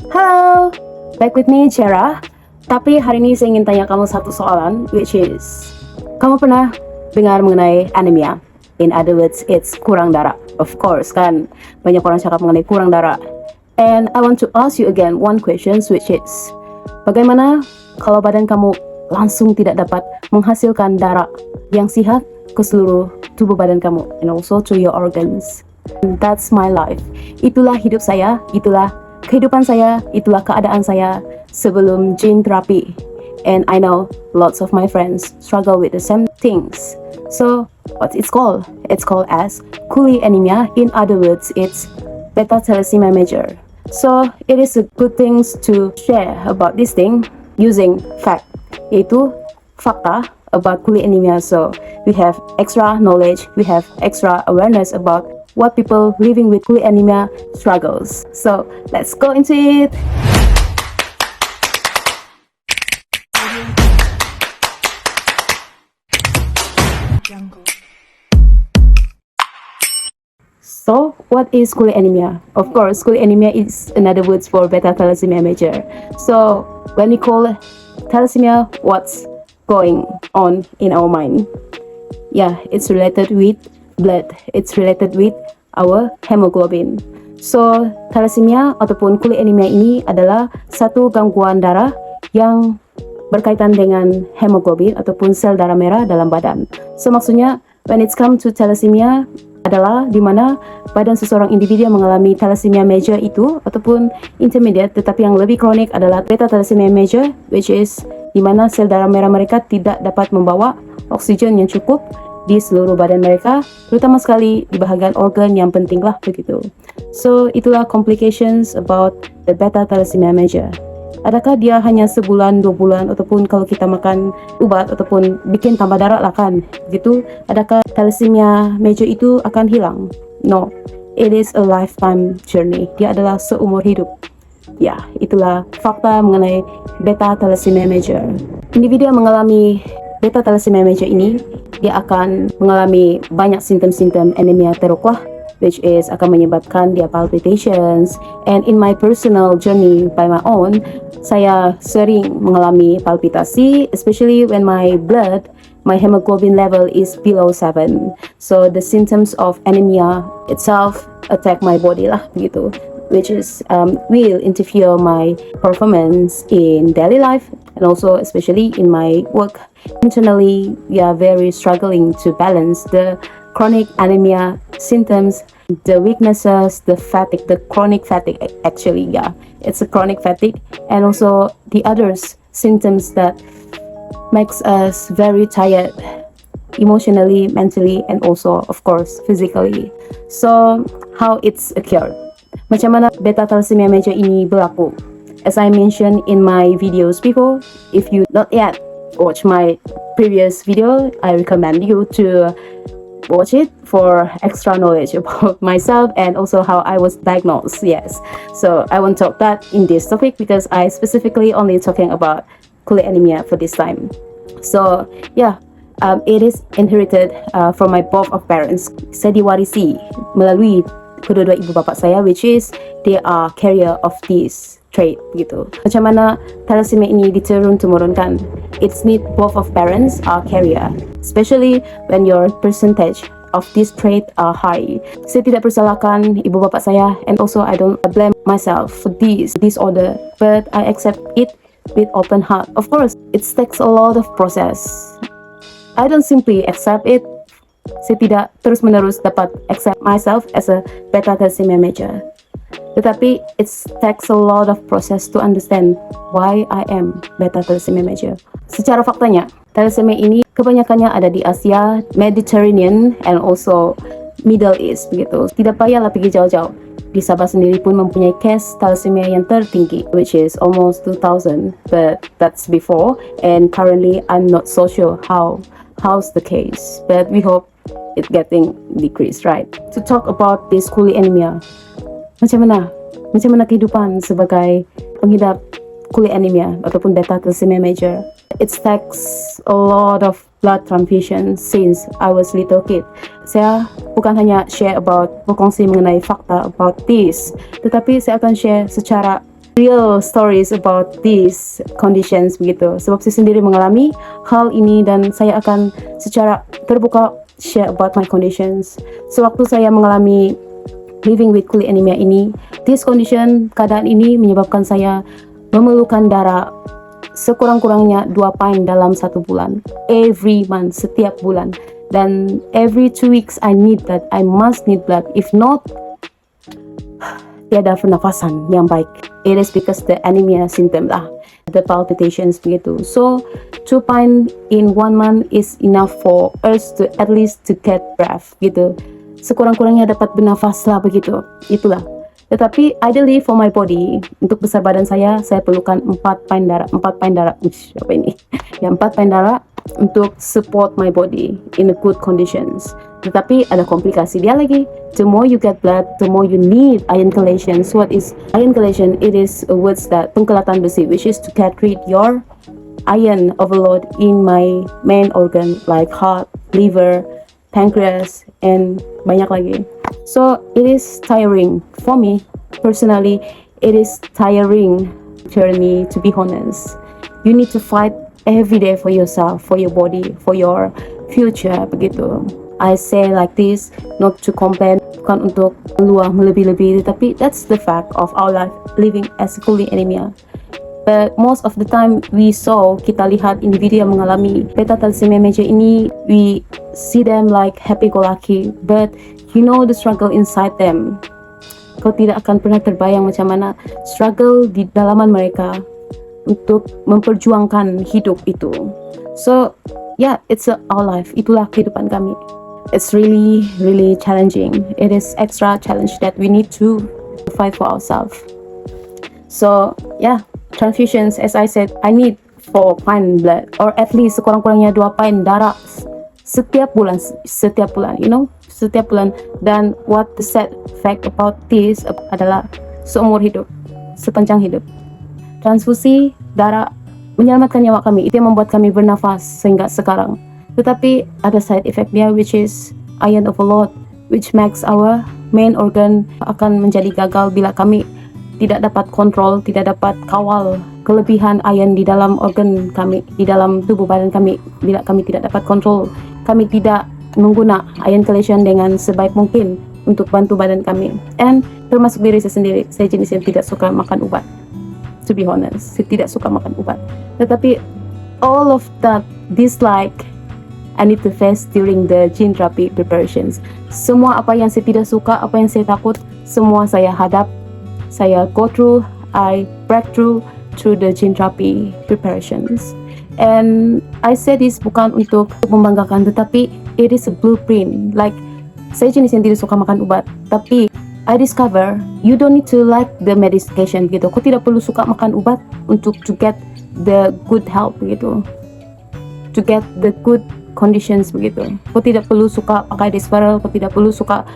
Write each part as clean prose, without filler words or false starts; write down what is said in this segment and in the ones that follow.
Halo, back with me, Cera. Tapi hari ini saya ingin tanya kamu satu soalan, which is, kamu pernah dengar mengenai anemia? In other words, it's kurang darah. Of course, kan banyak orang cakap mengenai kurang darah. And I want to ask you again one question, which is, bagaimana kalau badan kamu langsung tidak dapat menghasilkan darah yang sehat ke seluruh tubuh badan kamu, and also to your organs? And that's my life. Itulah hidup saya, itulah kehidupan saya, itulah keadaan saya sebelum gene therapy. And I know lots of my friends struggle with the same things. So, what it's called? It's called as Cooley anemia. In other words, it's beta thalassemia major. So, it is a good thing to share about this thing using fact, yaitu fakta about Cooley anemia. So, we have extra knowledge, we have extra awareness about what people living with Cooley anemia struggles. So let's go into it. So what is Cooley anemia? Of course, Cooley anemia is another word for beta thalassemia major. So when we call thalassemia, what's going on in our mind? Yeah, it's related with blood. It's related with our hemoglobin. So, thalassemia ataupun Cooley anemia ini adalah satu gangguan darah yang berkaitan dengan hemoglobin ataupun sel darah merah dalam badan. So, maksudnya when it's come to thalassemia adalah di mana badan seseorang individu yang mengalami thalassemia major itu ataupun intermediate, tetapi yang lebih kronik adalah beta thalassemia major, which is di mana sel darah merah mereka tidak dapat membawa oksigen yang cukup di seluruh badan mereka, terutama sekali di bahagian organ yang penting lah begitu. So, itulah complications about the beta thalassemia major. Adakah dia hanya sebulan, 2 bulan, ataupun kalau kita makan ubat ataupun bikin tambah darah lah kan, gitu, adakah thalassemia major itu akan hilang? No, it is a lifetime journey. Dia adalah seumur hidup. Ya, itulah fakta mengenai beta thalassemia major. Individu yang mengalami beta thalassemia major ini, dia akan mengalami banyak simptom-simptom anemia teruk lah, which is akan menyebabkan dia palpitations. And in my personal journey by my own, saya sering mengalami palpitasi, especially when my hemoglobin level is below 7. So the symptoms of anemia itself attack my body lah begitu, which is will interfere my performance in daily life and also especially in my work. Internally, we are very struggling to balance the chronic anemia symptoms, the weaknesses, the fatigue, the chronic fatigue actually, yeah, it's a chronic fatigue, and also the others symptoms that makes us very tired emotionally, mentally, and also of course physically. So how it's occurred? Macam mana beta thalassemia major ini berlaku? As I mentioned in my videos before, if you not yet watch my previous video, I recommend you to watch it for extra knowledge about myself and also how I was diagnosed. Yes, so I won't talk that in this topic because I specifically only talking about Cooley anemia for this time. So yeah, it is inherited from my both of parents. Saya diwarisi melalui kedua-dua ibu bapak saya, which is they are carrier of this trait gitu. Macam mana thalassemia ini diturun-temurunkan? It's need both of parents are carrier, especially when your percentage of this trait are high. Saya tidak persalahkan ibu bapak saya, and also I don't blame myself for this disorder, but I accept it with open heart. Of course, it takes a lot of process. I don't simply accept it. Saya tidak terus-menerus dapat accept myself as a beta thalassemia major. Tetapi it takes a lot of process to understand why I am beta thalassemia major. Secara faktanya, thalassemia ini kebanyakannya ada di Asia, Mediterranean, and also Middle East begitu. Tidak payahlah pergi jauh-jauh. Di Sabah sendiri pun mempunyai case thalassemia yang tertinggi, which is almost 2,000. But that's before, and currently I'm not so sure how's the case. But we hope it getting decreased, right? To talk about this Cooley anemia, macam mana kehidupan sebagai pengidap Cooley anemia ataupun beta thalassemia major? It takes a lot of blood transfusion since I was little kid. Saya bukan hanya share about berkongsi mengenai fakta about this, tetapi saya akan share secara real stories about these conditions begitu. Sebab saya sendiri mengalami hal ini dan saya akan secara terbuka share about my conditions. Sewaktu saya mengalami living with kulit anemia ini, this condition, keadaan ini menyebabkan saya memerlukan darah sekurang-kurangnya 2 pint dalam 1 bulan. Every month, setiap bulan. Dan every 2 weeks I need blood. I must need blood. If not, tiada pernafasan yang baik. It is because the anemia symptom lah. The palpitations begitu. So 2 pint in 1 month is enough for us to at least to get breath gitu. Sekurang-kurangnya dapat bernafas lah begitu. Itulah. Tetapi ideally for my body, untuk besar badan saya perlukan 4 pint darah. 4 pint darah. Apa ini? Ya, 4 pint darah untuk support my body in a good conditions. Tetapi ada komplikasi dia lagi. The more you get blood, the more you need iron chelation. So what is iron chelation? It is a words that pengkelatan besi, which is to get rid your iron overload in my main organ like heart, liver, pancreas, and banyak lagi. So it is tiring for me personally. It is tiring journey, to be honest. You need to fight every day for yourself, for your body, for your future begitu. I say like this not to complain, bukan untuk meluah melebih-lebih, tapi that's the fact of our life living as kulit anemia. But most of the time kita lihat individu yang mengalami beta thalassemia major ini, we see them like happy-go-lucky, but you know the struggle inside them. Kau tidak akan pernah terbayang macam mana struggle di dalaman mereka untuk memperjuangkan hidup itu. So yeah, it's our life. Itulah kehidupan kami. It's really, really challenging. It is extra challenge that we need to fight for ourselves. So yeah, transfusions, as I said, I need 4 pint blood, or at least sekurang-kurangnya 2 pint darah setiap bulan, setiap bulan. Dan what the sad fact about this adalah seumur hidup, sepanjang hidup. Transfusi darah menyelamatkan nyawa kami, itu yang membuat kami bernafas sehingga sekarang. Tetapi ada side effect-nya, which is iron overload, which makes our main organ akan menjadi gagal bila kami tidak dapat kontrol, tidak dapat kawal kelebihan iron di dalam organ kami, di dalam tubuh badan kami. Bila kami tidak dapat kontrol, kami tidak menggunakan iron chelation dengan sebaik mungkin untuk bantu badan kami. And termasuk diri saya sendiri, saya jenis yang tidak suka makan ubat. To be honest, saya tidak suka makan ubat. Tetapi all of that dislike I need to face during the gene therapy preparations. Semua apa yang saya tidak suka, apa yang saya takut, semua saya hadap, saya go through, I break through the gene therapy preparations. And I say this bukan untuk membanggakan, tetapi it is a blueprint. Like, saya jenis yang tidak suka makan obat, tapi I discover you don't need to like the medication gitu. Kau tidak perlu suka makan obat untuk to get the good help gitu, to get the good conditions begitu. Kau tidak perlu suka pakai Desferal, kau tidak perlu suka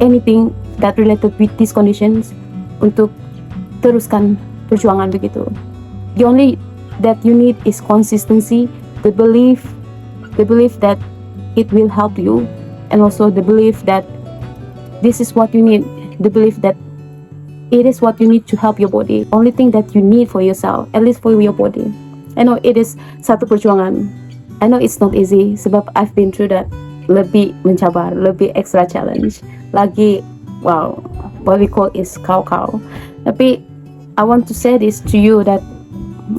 anything that related with these conditions untuk teruskan perjuangan begitu. The only that you need is consistency, the belief that it will help you, and also the belief that this is what you need, the belief that it is what you need to help your body. Only thing that you need for yourself, at least for your body. I know it is satu perjuangan. I know it's not easy, sebab I've been through that. Lebih mencabar, lebih extra challenge. Lagi, wow, what we call is kau-kau. Tapi, I want to say this to you that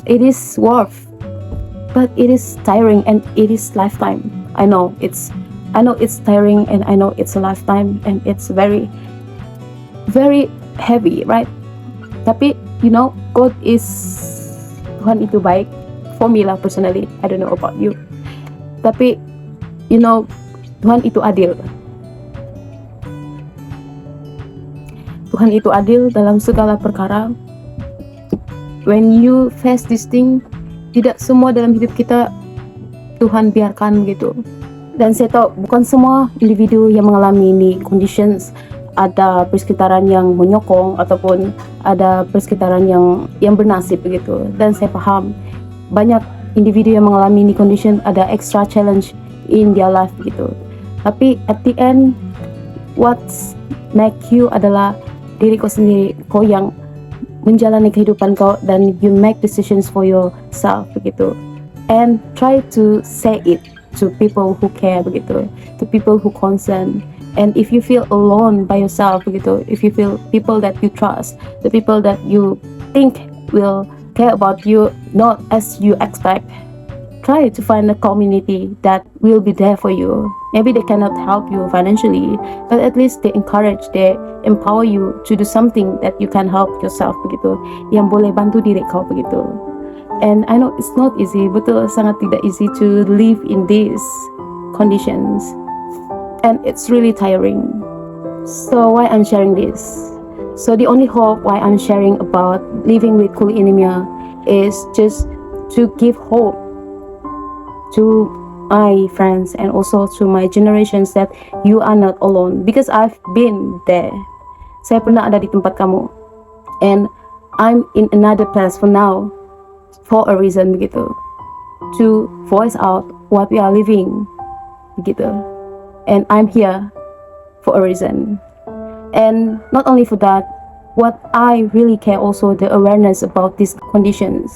it is worth, but it is tiring and it is lifetime. I know it's tiring and I know it's a lifetime and it's very, very heavy, right? Tapi, God is, Tuhan itu baik. For me lah personally, I don't know about you. Tapi, Tuhan itu adil. Tuhan itu adil dalam segala perkara. When you face this thing, tidak semua dalam hidup kita Tuhan biarkan gitu. Dan saya tahu bukan semua individu yang mengalami ini conditions ada persekitaran yang menyokong ataupun ada persekitaran yang bernasib begitu. Dan saya paham banyak individu yang mengalami ini condition ada extra challenge in their life gitu. Tapi at the end, what's make you adalah diri kau sendiri, kau yang menjalani kehidupan kau dan you make decisions for yourself begitu. And try to say it to people who care begitu, to people who concern. And if you feel alone by yourself begitu, if you feel people that you trust, the people that you think will care about you not as you expect, try to find a community that will be there for you. Maybe they cannot help you financially, but at least they encourage, they empower you to do something that you can help yourself begitu, yang boleh bantu diri kau begitu. And I know it's not easy, betul sangat tidak easy to live in these conditions, and it's really tiring. So why I'm sharing this? So the only hope why I'm sharing about living with colic anemia is just to give hope to my friends and also to my generations that you are not alone, because I've been there. Saya pernah ada di tempat kamu, and I'm in another place for now for a reason begitu, to voice out what we are living begitu, and I'm here for a reason. And not only for that, what I really care also the awareness about these conditions,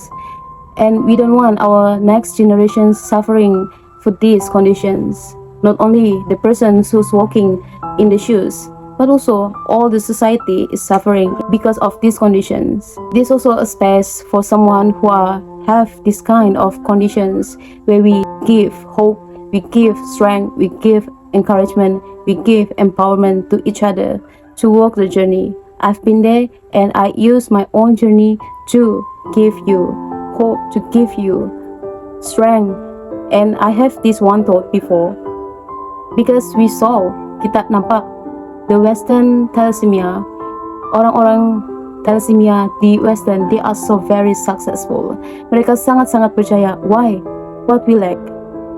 and we don't want our next generation suffering for these conditions. Not only the person who's walking in the shoes, but also all the society is suffering because of these conditions. This also a space for someone who have this kind of conditions, where we give hope, we give strength, we give encouragement, we give empowerment to each other to walk the journey. I've been there, and I use my own journey to give you hope, to give you strength. And I have this one thought before, because we saw, kita nampak the Western thalassemia, orang-orang thalassemia di Western, they are so very successful. Mereka sangat-sangat percaya. Why? What we lack?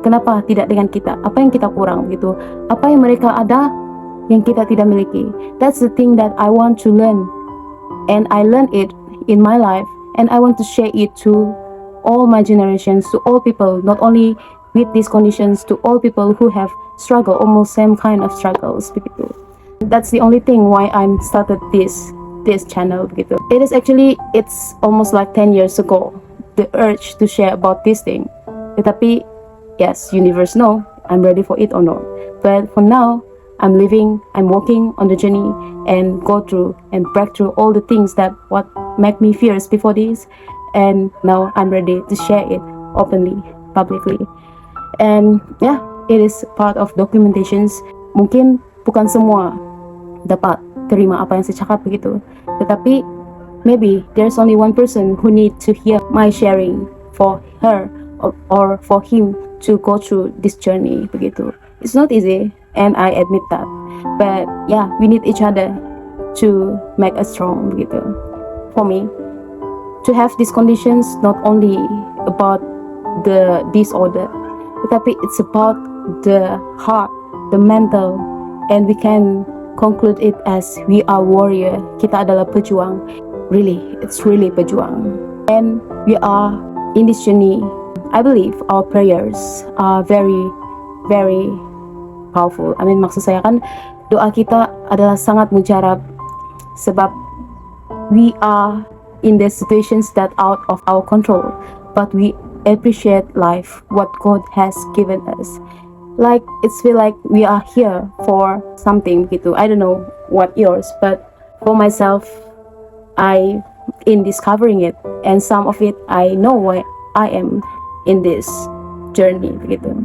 Kenapa tidak dengan kita? Apa yang kita kurang gitu? Apa yang mereka ada yang kita tidak miliki? That's the thing that I want to learn, and I learned it in my life, and I want to share it to all my generations, to all people, not only with these conditions, to all people who have struggled almost same kind of struggles begitu. That's the only thing why I'm started this channel begitu. It is actually, it's almost like 10 years ago, the urge to share about this thing. Tetapi yes, universe know I'm ready for it or not. But for now, I'm living, I'm walking on the journey and go through and break through all the things that what make me fears before this, and now I'm ready to share it openly, publicly. And yeah, it is part of documentations. Mungkin bukan semua dapat terima apa yang saya cakap begitu, tetapi maybe there's only one person who need to hear my sharing for her or for him to go through this journey begitu. It's not easy, and I admit that, but yeah, we need each other to make us strong begitu. For me, to have these conditions not only about the disorder, tetapi it's about the heart, the mental, and we can conclude it as we are warrior. Kita adalah pejuang. Really, it's really pejuang. And we are in this journey. I believe our prayers are very, very powerful. I mean, maksud saya kan doa kita adalah sangat mujarab, sebab we are in the situations that out of our control, but we appreciate life, what God has given us. Like it's feel like we are here for something gitu. I don't know what yours, but for myself, I in discovering it, and some of it I know why I am in this journey begitu.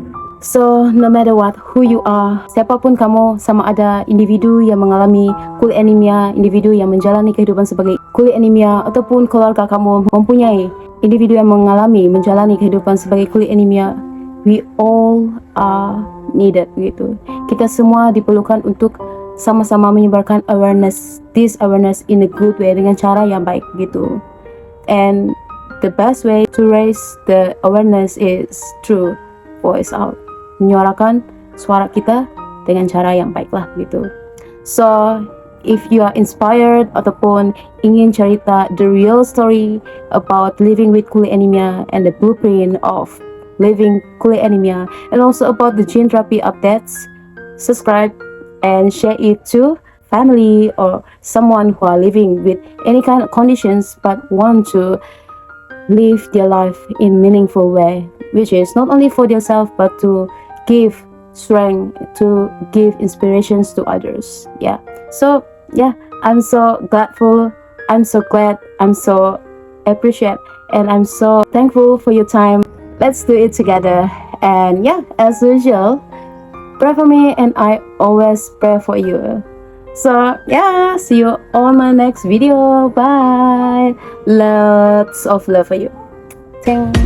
So no matter what, who you are, siapapun kamu, sama ada individu yang mengalami colic anemia, individu yang menjalani kehidupan sebagai colic anemia, ataupun keluarga kamu mempunyai individu yang menjalani kehidupan sebagai colic anemia, we all are needed begitu. Kita semua diperlukan untuk sama-sama menyebarkan awareness, this awareness in a good way, dengan cara yang baik gitu. And the best way to raise the awareness is through voice out, menyuarakan suara kita dengan cara yang baik lah gitu. So if you are inspired ataupun ingin cerita the real story about living with colic anemia and the blueprint of living colic anemia, and also about the gene therapy updates, subscribe and share it to family or someone who are living with any kind of conditions but want to live their life in meaningful way, which is not only for themselves but to give strength, to give inspirations to others. Yeah, so yeah, I'm so grateful, I'm so glad, I'm so appreciate, and I'm so thankful for your time. Let's do it together. And yeah, as usual, pray for me and I always pray for you. So yeah, see you on my next video. Bye. Lots of love for you. Thanks.